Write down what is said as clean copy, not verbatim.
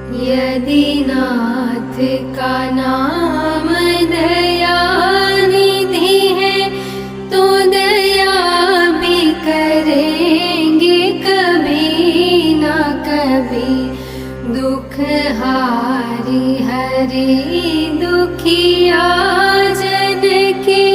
यदि नाथ का नाम दयानिधि है तो दया भी करेंगे कभी ना कभी। दुख हारी हरि दुखिया जन के